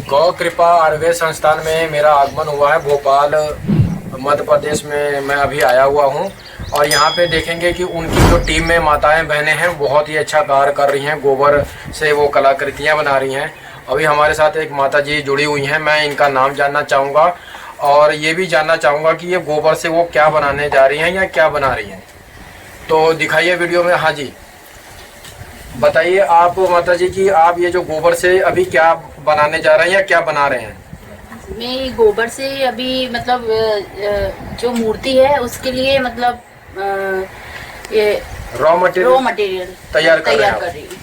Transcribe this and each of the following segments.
गौ कृपा आयुर्वेद संस्थान में मेरा आगमन हुआ है। भोपाल मध्य प्रदेश में मैं अभी आया हुआ हूँ और यहाँ पे देखेंगे कि उनकी जो टीम में माताएं बहनें हैं बहुत ही अच्छा कार्य कर रही हैं। गोबर से वो कलाकृतियाँ बना रही हैं। अभी हमारे साथ एक माता जी जुड़ी हुई हैं, मैं इनका नाम जानना चाहूँगा और ये भी जानना चाहूँगा कि ये गोबर से वो क्या बनाने जा रही हैं या क्या बना रही हैं। तो दिखाइए वीडियो में। हाँ जी, बताइए आप माता जी कि आप ये जो गोबर से अभी क्या बनाने जा रहे हैं या क्या बना रहे हैं? मैं गोबर से अभी मतलब जो मूर्ति है उसके लिए मतलब ये रॉ मटेरियल तैयार कर रही हूँ।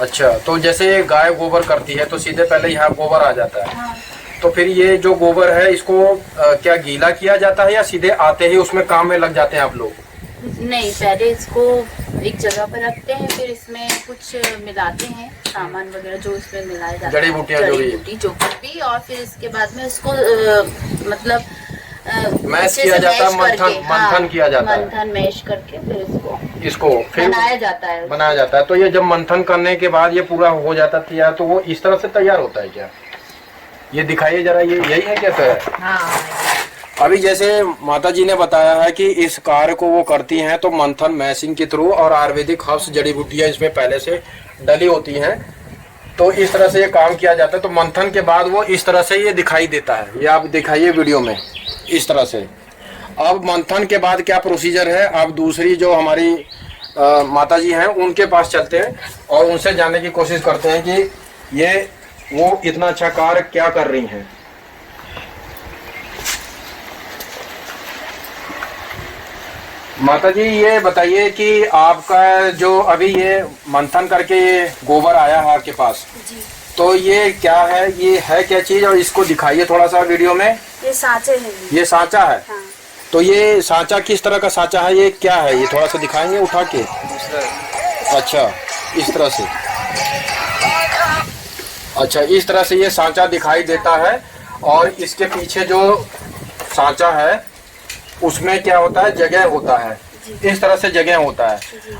अच्छा, तो जैसे गाय गोबर करती है तो सीधे पहले यहाँ गोबर आ जाता है। हाँ। तो फिर ये जो गोबर है इसको क्या गीला किया जाता है या सीधे आते ही उसमें काम में लग जाते हैं आप लोग? नहीं, पहले इसको एक जगह पर रखते हैं, फिर इसमें कुछ मिलाते हैं सामान वगैरह जो इसमें मिलाया जाता है, जड़ी बूटियाँ जो कुछ भी, और फिर इसके बाद में उसको मतलब मैश किया जाता है, मंथन किया जाता है, मंथन मैश करके फिर इसको फिर बनाया जाता है। तो ये जब मंथन करने के बाद ये पूरा हो जाता है तो वो इस तरह से तैयार होता है क्या? ये दिखाइए जरा, ये यही है क्या? तो हाँ। अभी जैसे माता जी ने बताया है कि इस कार्य को वो करती हैं तो मंथन मैशिंग के थ्रू और आयुर्वेदिक हर्ब्स जड़ी बूटियाँ इसमें पहले से डली होती हैं, तो इस तरह से ये काम किया जाता है। तो मंथन के बाद वो इस तरह से ये दिखाई देता है। ये आप दिखाइए वीडियो में इस तरह से। अब मंथन के बाद क्या प्रोसीजर है, अब दूसरी जो हमारी माता जी हैं उनके पास चलते हैं और उनसे जानने की कोशिश करते हैं कि ये वो इतना अच्छा कार्य क्या कर रही हैं। माता जी ये बताइए कि आपका जो अभी ये मंथन करके ये गोबर आया है आपके पास जी, तो ये क्या है, ये है क्या चीज, और इसको दिखाइए थोड़ा सा वीडियो में। ये सांचे हैं। ये सांचा है। हाँ। तो ये सांचा किस तरह का सांचा है, ये क्या है, ये थोड़ा सा दिखाएंगे उठा के? अच्छा, इस तरह से। अच्छा, इस तरह से ये सांचा दिखाई देता है और इसके पीछे जो सांचा है उसमें क्या होता है, जगह होता है, इस तरह से जगह होता है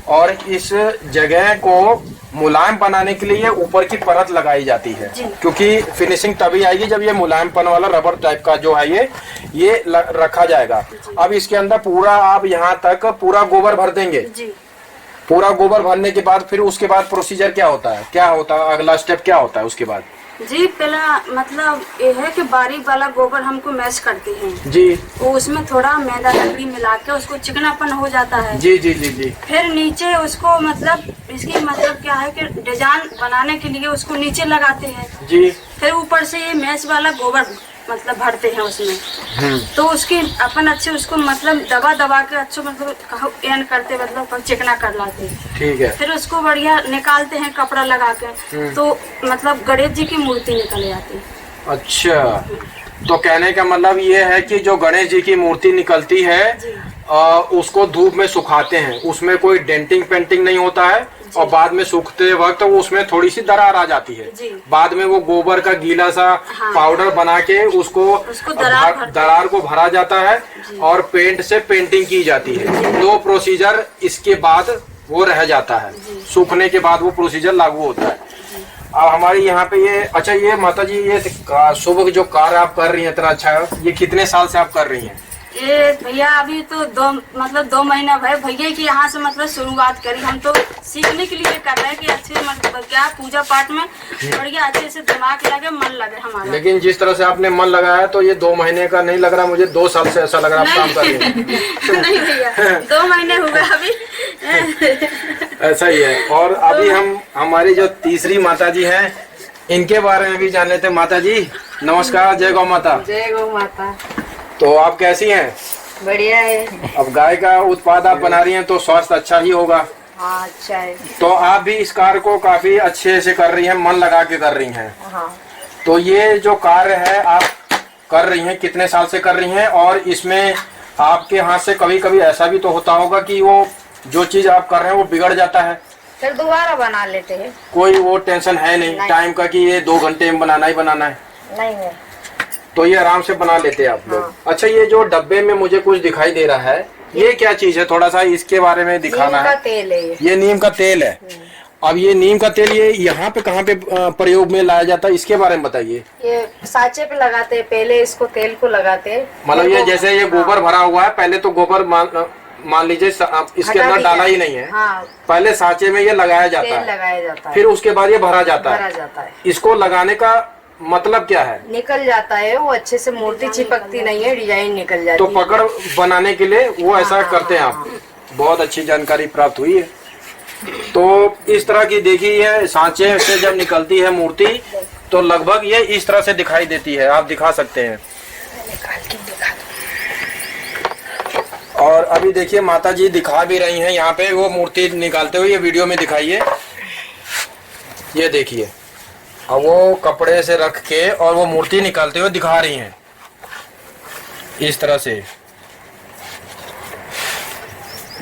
और इस जगह को मुलायम बनाने के लिए ऊपर की परत लगाई जाती है, क्योंकि फिनिशिंग तभी आएगी जब ये मुलायमपन वाला रबर टाइप का जो है ये रखा जाएगा। अब इसके अंदर पूरा आप यहाँ तक पूरा गोबर भर देंगे। पूरा गोबर भरने के बाद फिर उसके बाद प्रोसीजर क्या होता है, अगला स्टेप क्या होता है उसके बाद? जी, पहला मतलब ये है कि बारीक वाला गोबर हमको मैश करते हैं जी, वो उसमें थोड़ा मैदा लकड़ी मिला के उसको चिकनापन हो जाता है। जी जी जी जी। फिर नीचे उसको मतलब इसकी मतलब क्या है कि डिजाइन बनाने के लिए उसको नीचे लगाते हैं जी। फिर ऊपर से ये मैश वाला गोबर मतलब भरते हैं उसमें, तो उसकी अपन अच्छे उसको मतलब दबा के अच्छे मतलब एन करते मतलब चिकना कर लाते हैं। ठीक है। फिर उसको बढ़िया निकालते हैं कपड़ा लगा के, तो मतलब गणेश जी की मूर्ति निकल जाती है। अच्छा, तो कहने का मतलब ये है कि जो गणेश जी की मूर्ति निकलती है उसको धूप में सुखाते हैं, उसमें कोई डेंटिंग पेंटिंग नहीं होता है और बाद में सूखते वक्त वो उसमें थोड़ी सी दरार आ जाती है। बाद में वो गोबर का गीला सा पाउडर बना के उसको दरार को भरा जाता है और पेंट से पेंटिंग की जाती है। दो प्रोसीजर इसके बाद वो रह जाता है, सूखने के बाद वो प्रोसीजर लागू होता है। अब हमारे यहाँ पे ये, अच्छा ये माता जी ये शुभ जो कार्य आप कर रही हैं इतना अच्छा, ये कितने साल से आप कर रही हैं? ये भैया अभी तो 2 महीना भय भैया की यहाँ से मतलब शुरुआत करी। हम तो सीखने के लिए कर रहे हैं कि अच्छे मतलब क्या पूजा पाठ में बढ़िया अच्छे से दिमाग लगे, मन लगे हमारा। लेकिन जिस तरह से आपने मन लगाया तो ये 2 महीने का नहीं लग रहा, मुझे 2 साल से ऐसा लग रहा है आप काम कर रही हैं। नहीं भैया, 2 महीने हुए अभी। ऐसा ही है। और अभी हम हमारी जो तीसरी माता जी हैं इनके बारे में भी जान लेते हैं। माता जी नमस्कार, जय गौ माता। जय गौ माता। तो आप कैसी हैं? बढ़िया है। अब गाय का उत्पाद आप बना रही हैं तो स्वास्थ्य अच्छा ही होगा। हाँ, अच्छा है। तो आप भी इस कार्य को काफी अच्छे से कर रही हैं, मन लगा के कर रही हैं। हाँ। तो ये जो कार्य है आप कर रही हैं, कितने साल से कर रही हैं? और इसमें आपके हाथ से कभी कभी ऐसा भी तो होता होगा कि वो जो चीज आप कर रहे हैं वो बिगड़ जाता है, फिर दोबारा बना लेते हैं। कोई वो टेंशन है नहीं टाइम का कि ये 2 घंटे में बनाना ही बनाना है? नहीं है, तो ये आराम से बना लेते हैं आप लोग। हाँ। अच्छा, ये जो डब्बे में मुझे कुछ दिखाई दे रहा है ये क्या चीज है, थोड़ा सा इसके बारे में दिखाना है। नीम का तेल है ये नीम का तेल है। अब ये नीम का तेल ये यहाँ पे कहाँ पे प्रयोग में लाया जाता है, इसके बारे में बताइए। ये सांचे पे लगाते हैं, पहले इसको तेल को लगाते हैं। मतलब ये जैसे ये गोबर भरा हुआ है, पहले तो गोबर मान लीजिए इसके अंदर डाला ही नहीं है, हाँ, पहले सांचे में ये लगाया जाता तेल है, लगाया जाता है, फिर उसके बाद ये भरा जाता भरा है। जाता है। इसको लगाने का मतलब क्या है? निकल जाता है वो, अच्छे से मूर्ति चिपकती नहीं है, डिजाइन निकल जाती तो है। पकड़ बनाने के लिए वो ऐसा करते हैं आप। बहुत अच्छी जानकारी प्राप्त हुई है। तो इस तरह की देखिए, ये सांचे से जब निकलती है मूर्ति तो लगभग ये इस तरह से दिखाई देती है, आप दिखा सकते हैं। और अभी देखिए माता जी दिखा भी रही हैं यहाँ पे वो मूर्ति निकालते हुए, ये वीडियो में दिखाइए। ये देखिए, अब वो कपड़े से रख के और वो मूर्ति निकालते हुए दिखा रही हैं इस तरह से।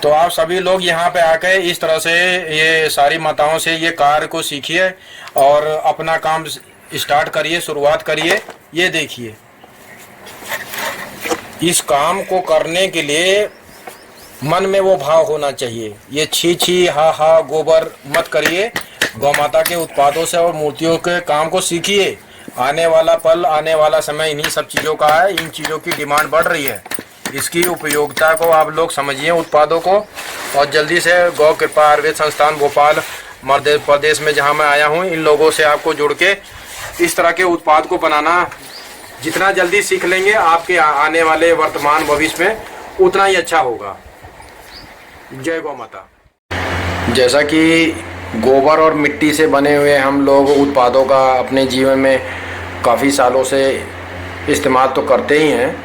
तो आप सभी लोग यहाँ पे आके इस तरह से ये सारी माताओं से ये कार्य को सीखिए और अपना काम स्टार्ट करिए, शुरुआत करिए। ये देखिए, इस काम को करने के लिए मन में वो भाव होना चाहिए। ये छी छी हा हा गोबर मत करिए, गौ माता के उत्पादों से और मूर्तियों के काम को सीखिए। आने वाला पल, आने वाला समय इन्हीं सब चीज़ों का है। इन चीज़ों की डिमांड बढ़ रही है, इसकी उपयोगिता को आप लोग समझिए, उत्पादों को। और जल्दी से गौ कृपा आयुर्वेद संस्थान भोपाल मध्य प्रदेश में जहां मैं आया हूं, इन लोगों से आपको जुड़ के इस तरह के उत्पाद को बनाना जितना जल्दी सीख लेंगे, आपके आने वाले वर्तमान भविष्य में उतना ही अच्छा होगा। जय गौ माता। जैसा कि गोबर और मिट्टी से बने हुए हम लोग उत्पादों का अपने जीवन में काफ़ी सालों से इस्तेमाल तो करते ही हैं,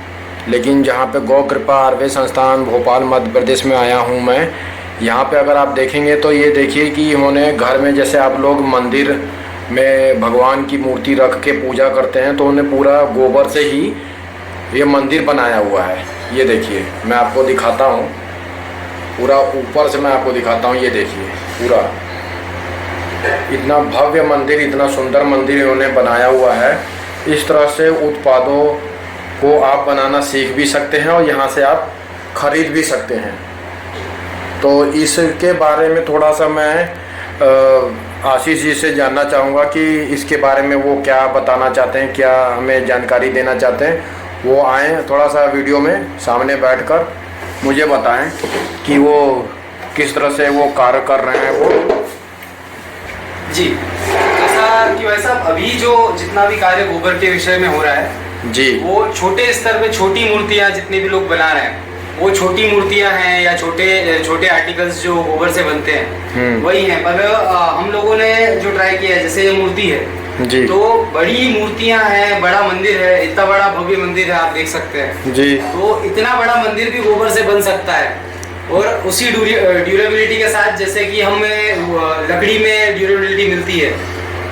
लेकिन जहाँ पे गौ कृपा आयुर्वेद संस्थान भोपाल मध्य प्रदेश में आया हूँ मैं, यहाँ पे अगर आप देखेंगे तो ये देखिए कि इन्होंने घर में, जैसे आप लोग मंदिर में भगवान की मूर्ति रख के पूजा करते हैं, तो उन्हें पूरा गोबर से ही ये मंदिर बनाया हुआ है। ये देखिए, मैं आपको दिखाता हूँ, पूरा ऊपर से मैं आपको दिखाता हूँ। ये देखिए, पूरा इतना भव्य मंदिर, इतना सुंदर मंदिर इन्होंने बनाया हुआ है। इस तरह से उत्पादों को आप बनाना सीख भी सकते हैं और यहाँ से आप खरीद भी सकते हैं। तो इसके बारे में थोड़ा सा मैं आशीष जी से जानना चाहूँगा कि इसके बारे में वो क्या बताना चाहते हैं, क्या हमें जानकारी देना चाहते हैं। वो आएँ थोड़ा सा वीडियो में सामने बैठकर मुझे बताएं कि वो किस तरह से वो कार्य कर रहे हैं वो। जी, जैसा कि वैसा अभी जो जितना भी कार्य गोबर के विषय में हो रहा है जी, वो छोटे स्तर पे छोटी मूर्तियाँ जितने भी लोग बना रहे हैं, वो छोटी मूर्तियाँ हैं या छोटे आर्टिकल्स जो गोबर से बनते हैं वही हैं। पर हम लोगों ने जो ट्राई किया है, जैसे ये मूर्ति है जी, तो बड़ी मूर्तियाँ हैं, बड़ा मंदिर है, इतना बड़ा भव्य मंदिर है, आप देख सकते हैं जी। तो इतना बड़ा मंदिर भी गोबर से बन सकता है। और उसी ड्यूरेबिलिटी के साथ, जैसे कि हमें लकड़ी में ड्यूरेबिलिटी मिलती है,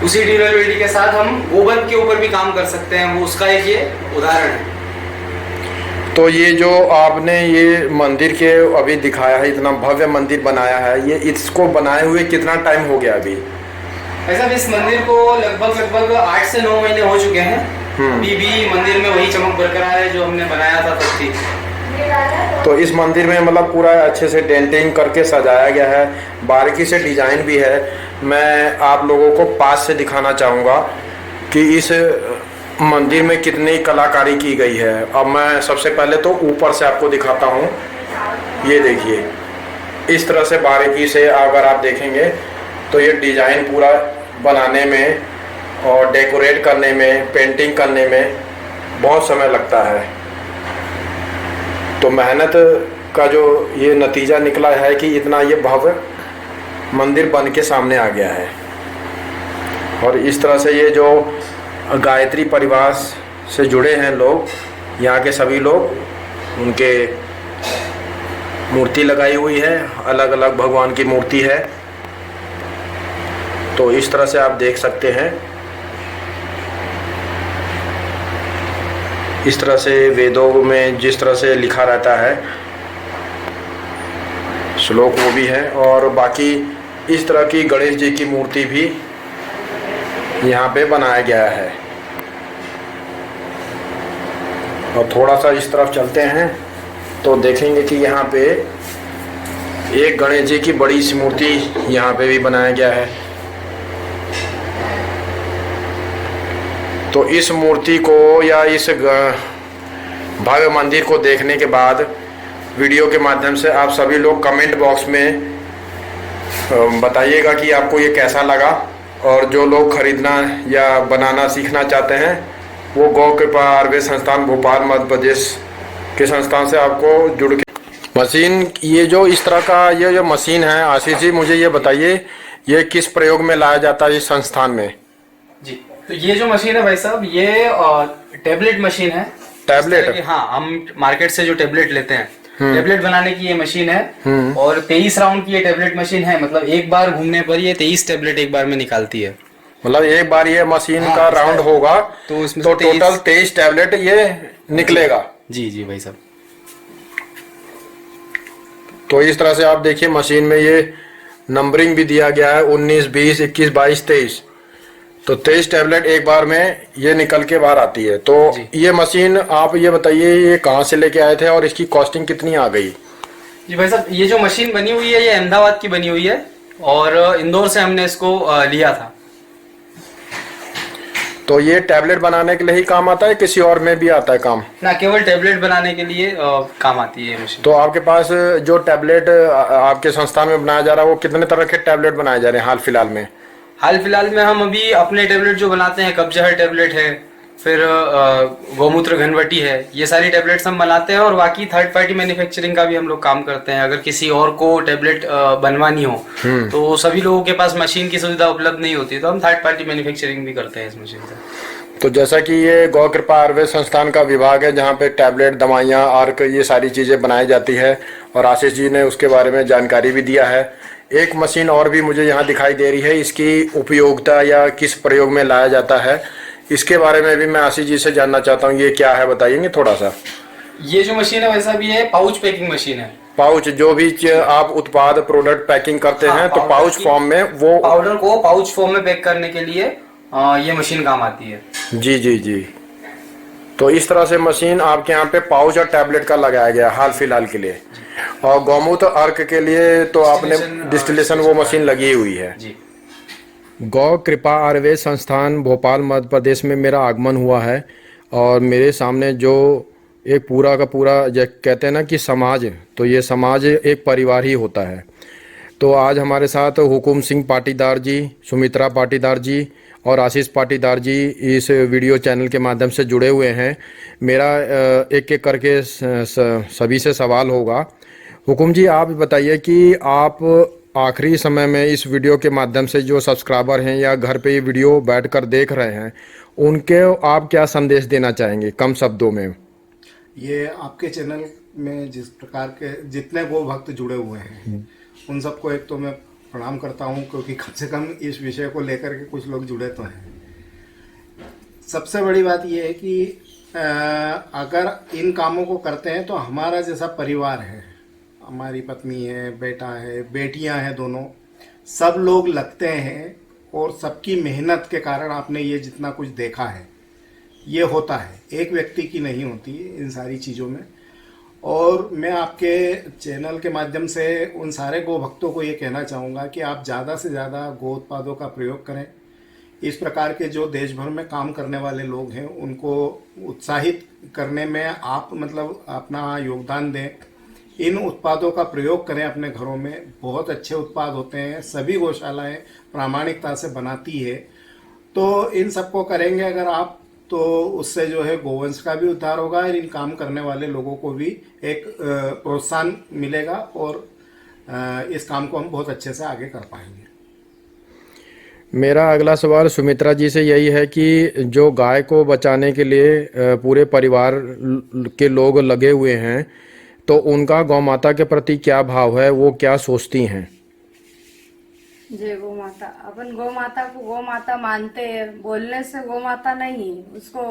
उसी ड्यूरेबिलिटी के साथ हम गोबर के ऊपर भी काम कर सकते हैं। वो उसका एक ये उदाहरण है। तो ये जो आपने ये मंदिर के अभी दिखाया है, इतना भव्य मंदिर बनाया है, ये इसको बनाए हुए कितना टाइम हो गया अभी? ऐसा इस मंदिर को लगभग 8 से 9 महीने हो चुके हैं। अभी भी मंदिर में वही चमक बरकरार है जो हमने बनाया था तब थी। तो इस मंदिर में मतलब पूरा अच्छे से डेंटिंग करके सजाया गया है, बारीकी से डिजाइन भी है। मैं आप लोगों को पास से दिखाना चाहूँगा कि इस मंदिर में कितनी कलाकारी की गई है। अब मैं सबसे पहले तो ऊपर से आपको दिखाता हूँ। ये देखिए, इस तरह से बारीकी से अगर आप देखेंगे तो ये डिजाइन पूरा बनाने में और डेकोरेट करने में, पेंटिंग करने में बहुत समय लगता है। तो मेहनत का जो ये नतीजा निकला है कि इतना ये भव्य मंदिर बन के सामने आ गया है। और इस तरह से ये जो गायत्री परिवार से जुड़े हैं लोग, यहाँ के सभी लोग, उनके मूर्ति लगाई हुई है, अलग अलग भगवान की मूर्ति है। तो इस तरह से आप देख सकते हैं, इस तरह से वेदों में जिस तरह से लिखा रहता है श्लोक वो भी है। और बाकी इस तरह की गणेश जी की मूर्ति भी यहाँ पे बनाया गया है। और थोड़ा सा इस तरफ चलते हैं तो देखेंगे कि यहाँ पे एक गणेश जी की बड़ी सी मूर्ति यहाँ पे भी बनाया गया है। तो इस मूर्ति को या इस भव्य मंदिर को देखने के बाद वीडियो के माध्यम से आप सभी लोग कमेंट बॉक्स में बताइएगा कि आपको ये कैसा लगा। और जो लोग खरीदना या बनाना सीखना चाहते हैं वो गौ कृपा आयुर्वेद संस्थान भोपाल मध्य प्रदेश के संस्थान से आपको जुड़ के मशीन, ये जो इस तरह का ये जो मशीन है, आशीष जी मुझे ये बताइए ये किस प्रयोग में लाया जाता है इस संस्थान में? जी, तो ये जो मशीन है भाई साहब, ये टेबलेट मशीन है। टैबलेट? हाँ, हम मार्केट से जो टेबलेट लेते हैं, टेबलेट बनाने की ये मशीन है। और 23 राउंड की ये टेबलेट मशीन है। मतलब एक बार घूमने पर ये 23 टेबलेट एक बार में निकालती है। मतलब एक बार ये मशीन का राउंड होगा तो टोटल 23 टैबलेट ये निकलेगा। जी जी भाई साहब। तो इस तरह से आप देखिए मशीन में ये नंबरिंग भी दिया गया है 19, 20, 21, 22, 23। तो 23 टैबलेट एक बार में ये निकल के बाहर आती है। तो ये मशीन आप ये बताइए ये कहाँ से लेके आए थे और इसकी कॉस्टिंग कितनी आ गई? जी भाई साहब, ये जो मशीन बनी हुई है ये अहमदाबाद की बनी हुई है और इंदौर से हमने इसको लिया था। तो ये टैबलेट बनाने के लिए ही काम आता है, किसी और में भी आता है काम? ना, केवल टैबलेट बनाने के लिए काम आती है मशीन। तो आपके पास जो टैबलेट आपके संस्थान में बनाया जा रहा है वो कितने तरह के टैबलेट बनाए जा रहे हैं हाल फिलहाल में? हाल फिलहाल में हम अभी अपने टैबलेट जो बनाते हैं, कब्जहर टैबलेट है, फिर गौमूत्र घनवटी है, ये सारी टैबलेट्स हम बनाते हैं। और बाकी थर्ड पार्टी मैन्युफैक्चरिंग का भी हम लोग काम करते हैं। अगर किसी और को टैबलेट बनवानी हो तो सभी लोगों के पास मशीन की सुविधा उपलब्ध नहीं होती, तो हम थर्ड पार्टी मैन्युफैक्चरिंग भी करते हैं इस मशीन से। तो जैसा कि ये गौ कृपा आयुर्वेद संस्थान का विभाग है जहाँ पे टैबलेट, दवाइयाँ, अर्क, ये सारी चीज़ें बनाई जाती है और आशीष जी ने उसके बारे में जानकारी भी दिया है। एक मशीन और भी मुझे यहाँ दिखाई दे रही है, इसकी उपयोगिता या किस प्रयोग में लाया जाता है इसके बारे में भी मैं आशीष जी से जानना चाहता हूँ। ये क्या है बताइएंगे थोड़ा सा? ये जो मशीन है वैसा भी है, पाउच पैकिंग मशीन है। पाउच, जो भी आप उत्पाद प्रोडक्ट पैकिंग करते हैं तो पाउच फॉर्म में वो पाउडर को पाउच फॉर्म में पैक करने के लिए ये मशीन काम आती है। जी जी जी। तो इस तरह से मशीन आपके यहाँ पे पाउच और टैबलेट का लगाया गया हाल फिलहाल के लिए। और गौमूत्र अर्क के लिए तो आपने डिस्टिलेशन वो मशीन लगी हुई है जी। गौ कृपा आयुर्वेद संस्थान भोपाल मध्य प्रदेश में मेरा आगमन हुआ है और मेरे सामने जो एक पूरा का पूरा कहते हैं ना कि समाज, तो ये समाज एक परिवार ही होता है। तो आज हमारे साथ हुकुम सिंह पाटीदार जी, सुमित्रा पाटीदार जी और आशीष पाटीदार जी इस वीडियो चैनल के माध्यम से जुड़े हुए हैं। मेरा एक एक करके सभी से सवाल होगा। हुकुम जी आप बताइए कि आप आखिरी समय में इस वीडियो के माध्यम से जो सब्सक्राइबर हैं या घर पे ये वीडियो बैठकर देख रहे हैं उनके आप क्या संदेश देना चाहेंगे कम शब्दों में? ये आपके चैनल में जिस प्रकार के जितने गो भक्त जुड़े हुए हैं उन सबको एक तो मैं प्रणाम करता हूं, क्योंकि कम से कम इस विषय को लेकर के कुछ लोग जुड़े तो हैं। सबसे बड़ी बात यह है कि अगर इन कामों को करते हैं तो हमारा जैसा परिवार है, हमारी पत्नी है, बेटा है, बेटियां हैं, दोनों सब लोग लगते हैं और सबकी मेहनत के कारण आपने ये जितना कुछ देखा है ये होता है, एक व्यक्ति की नहीं होती इन सारी चीज़ों में। और मैं आपके चैनल के माध्यम से उन सारे गो भक्तों को ये कहना चाहूँगा कि आप ज़्यादा से ज़्यादा गो उत्पादों का प्रयोग करें। इस प्रकार के जो देश भर में काम करने वाले लोग हैं उनको उत्साहित करने में आप मतलब अपना योगदान दें। इन उत्पादों का प्रयोग करें अपने घरों में, बहुत अच्छे उत्पाद होते हैं, सभी गौशालाएं प्रामाणिकता से बनाती है। तो इन सबको करेंगे अगर आप तो उससे जो है गोवंश का भी उद्धार होगा और इन काम करने वाले लोगों को भी एक प्रोत्साहन मिलेगा और इस काम को हम बहुत अच्छे से आगे कर पाएंगे। मेरा अगला सवाल सुमित्रा जी से यही है कि जो गाय को बचाने के लिए पूरे परिवार के लोग लगे हुए हैं तो उनका गौ माता के प्रति क्या भाव है, वो क्या सोचती हैं? जय गौ माता। अपन गौ माता को गौ माता मानते हैं, बोलने से गौ माता नहीं, उसको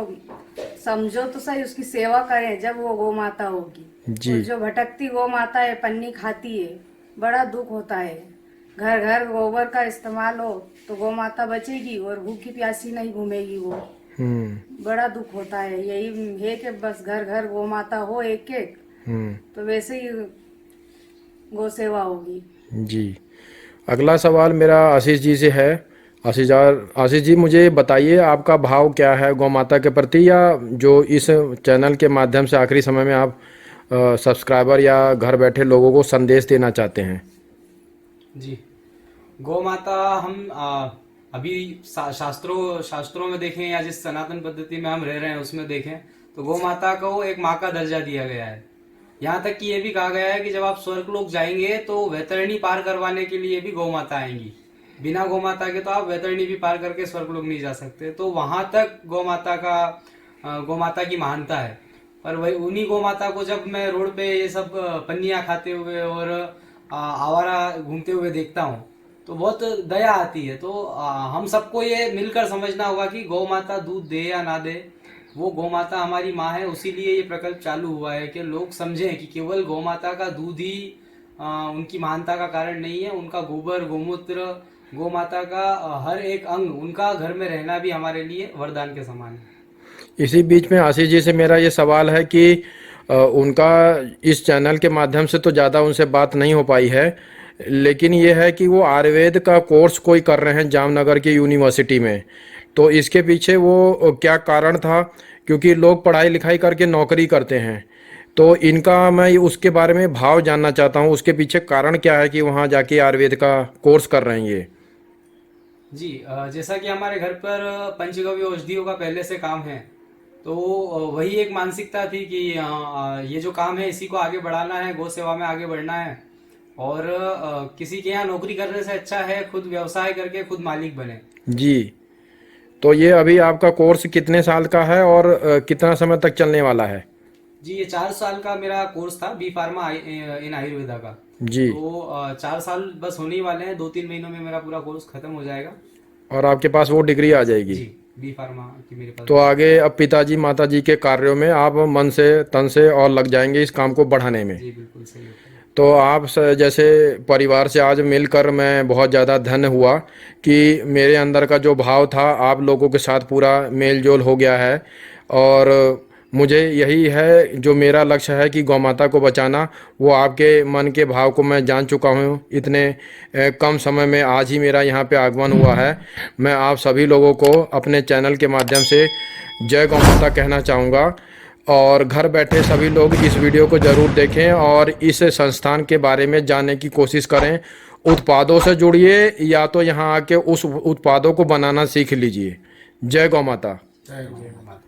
समझो तो सही, उसकी सेवा करें जब वो गौ माता होगी जी। और जो भटकती गौ माता है, पन्नी खाती है, बड़ा दुख होता है। घर घर गोबर का इस्तेमाल हो तो गौ माता बचेगी और भूखी प्यासी नहीं घूमेगी वो। बड़ा दुख होता है। यही है कि बस घर घर गौ माता हो एक एक। तो वैसे ही गौ सेवा होगी। जी, अगला सवाल मेरा आशीष जी से है। आशीष जी, मुझे बताइए आपका भाव क्या है गौ माता के प्रति, या जो इस चैनल के माध्यम से आखिरी समय में आप सब्सक्राइबर या घर बैठे लोगों को संदेश देना चाहते हैं। जी, गौ माता हम अभी शास्त्रों में देखें या जिस सनातन पद्धति में हम रह रहे हैं उसमें देखें तो गौ माता को एक माँ का दर्जा दिया गया है। यहाँ तक कि ये भी कहा गया है कि जब आप स्वर्गलोक जाएंगे तो वैतरणी पार करवाने के लिए भी गौ माता आएंगी। बिना गौ माता के तो आप वैतरणी भी पार करके स्वर्गलोक नहीं जा सकते। तो वहां तक गौ माता की महानता है। पर वही उन्हीं गौ माता को जब मैं रोड पे ये सब पन्नियां खाते हुए और आवारा घूमते हुए देखता हूँ तो बहुत दया आती है। तो हम सबको ये मिलकर समझना होगा कि गौ माता दूध दे या ना दे, वो गौ माता हमारी माँ है। उसीलिए ये प्रकल्प चालू हुआ है कि लोग समझें कि केवल गौ माता का दूध ही उनकी महानता का कारण नहीं है। उनका गोबर, गोमूत्र, गौ माता का हर एक अंग, उनका घर में रहना भी हमारे लिए वरदान के समान है। इसी बीच में आशीष जी से मेरा ये सवाल है कि उनका इस चैनल के माध्यम से तो ज़्यादा उनसे बात नहीं हो पाई है, लेकिन ये है कि वो आयुर्वेद का कोर्स कोई कर रहे हैं जामनगर की यूनिवर्सिटी में। तो इसके पीछे वो क्या कारण था? क्योंकि लोग पढ़ाई लिखाई करके नौकरी करते हैं, तो इनका मैं उसके बारे में भाव जानना चाहता हूँ। उसके पीछे कारण क्या है कि वहाँ जाके आयुर्वेद का कोर्स कर रहे हैं ये? जी, जैसा कि हमारे घर पर पंचगव्य औषधियों का पहले से काम है, तो वही एक मानसिकता थी कि ये जो काम है इसी को आगे बढ़ाना है, गौ सेवा में आगे बढ़ना है। और किसी के यहाँ नौकरी करने से अच्छा है खुद व्यवसाय करके खुद मालिक बने। जी, तो ये अभी आपका कोर्स कितने साल का है और कितना समय तक चलने वाला है? जी, ये 4 साल का मेरा कोर्स था, बी फार्मा इन आयुर्वेदा का। जी, तो 4 साल बस होने ही वाले हैं, 2-3 महीनों में मेरा पूरा कोर्स खत्म हो जाएगा और आपके पास वो डिग्री आ जाएगी। जी, बी फार्मा की मेरे पास। तो आगे अब पिताजी माताजी के कार्यों में आप मन से तन से और लग जाएंगे इस काम को बढ़ाने में। जी, बिल्कुल सही होता है। तो आप जैसे परिवार से आज मिलकर मैं बहुत ज़्यादा धन्य हुआ कि मेरे अंदर का जो भाव था आप लोगों के साथ पूरा मेल जोल हो गया है। और मुझे यही है, जो मेरा लक्ष्य है कि गौ माता को बचाना, वो आपके मन के भाव को मैं जान चुका हूँ। इतने कम समय में आज ही मेरा यहाँ पे आगमन हुआ है। मैं आप सभी लोगों को अपने चैनल के माध्यम से जय गौ माता कहना चाहूँगा। और घर बैठे सभी लोग इस वीडियो को ज़रूर देखें और इस संस्थान के बारे में जानने की कोशिश करें। उत्पादों से जुड़िए या तो यहाँ आके उस उत्पादों को बनाना सीख लीजिए। जय गौ माता। जय गौ माता।